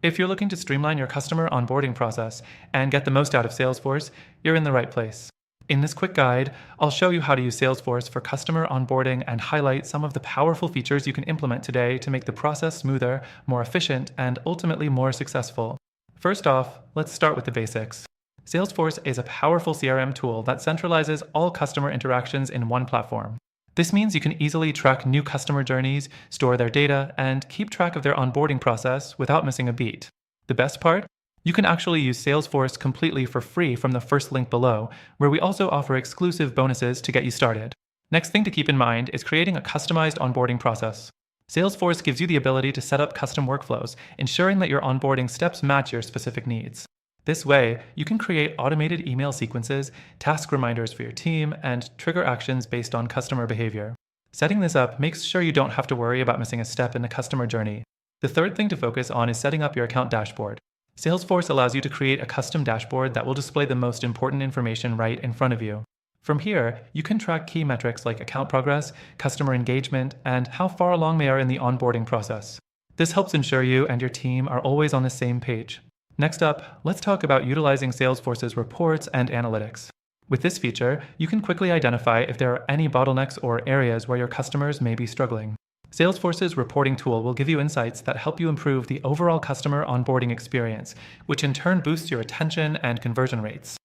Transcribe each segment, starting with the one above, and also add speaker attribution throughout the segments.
Speaker 1: If you're looking to streamline your customer onboarding process and get the most out of Salesforce, you're in the right place. In this quick guide, I'll show you how to use Salesforce for customer onboarding and highlight some of the powerful features you can implement today to make the process smoother, more efficient, and ultimately more successful. First off, let's start with the basics. Salesforce is a powerful CRM tool that centralizes all customer interactions in one platform. This means you can easily track new customer journeys, store their data, and keep track of their onboarding process without missing a beat. The best part? You can actually use Salesforce completely for free from the first link below, where we also offer exclusive bonuses to get you started. Next thing to keep in mind is creating a customized onboarding process. Salesforce gives you the ability to set up custom workflows, ensuring that your onboarding steps match your specific needs. This way, you can create automated email sequences, task reminders for your team, and trigger actions based on customer behavior. Setting this up makes sure you don't have to worry about missing a step in the customer journey. The third thing to focus on is setting up your account dashboard. Salesforce allows you to create a custom dashboard that will display the most important information right in front of you. From here, you can track key metrics like account progress, customer engagement, and how far along they are in the onboarding process. This helps ensure you and your team are always on the same page. Next up, let's talk about utilizing Salesforce's reports and analytics. With this feature, you can quickly identify if there are any bottlenecks or areas where your customers may be struggling. Salesforce's reporting tool will give you insights that help you improve the overall customer onboarding experience, which in turn boosts your retention and conversion rates.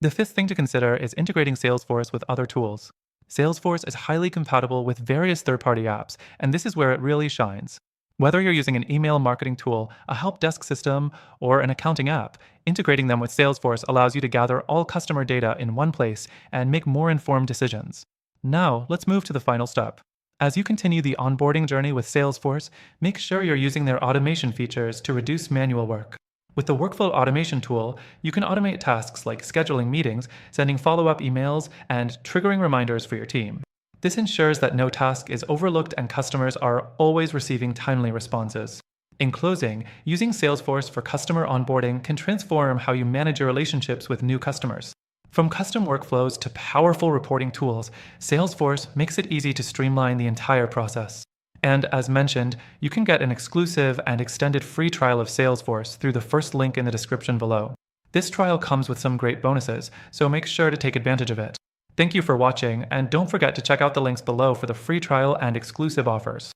Speaker 1: The fifth thing to consider is integrating Salesforce with other tools. Salesforce is highly compatible with various third-party apps, and this is where it really shines. Whether you're using an email marketing tool, a help desk system, or an accounting app, integrating them with Salesforce allows you to gather all customer data in one place and make more informed decisions. Now, let's move to the final step. As you continue the onboarding journey with Salesforce, make sure you're using their automation features to reduce manual work. With the Workflow Automation tool, you can automate tasks like scheduling meetings, sending follow-up emails, and triggering reminders for your team. This ensures that no task is overlooked and customers are always receiving timely responses. In closing, using Salesforce for customer onboarding can transform how you manage your relationships with new customers. From custom workflows to powerful reporting tools, Salesforce makes it easy to streamline the entire process. And as mentioned, you can get an exclusive and extended free trial of Salesforce through the first link in the description below. This trial comes with some great bonuses, so make sure to take advantage of it. Thank you for watching, and don't forget to check out the links below for the free trial and exclusive offers.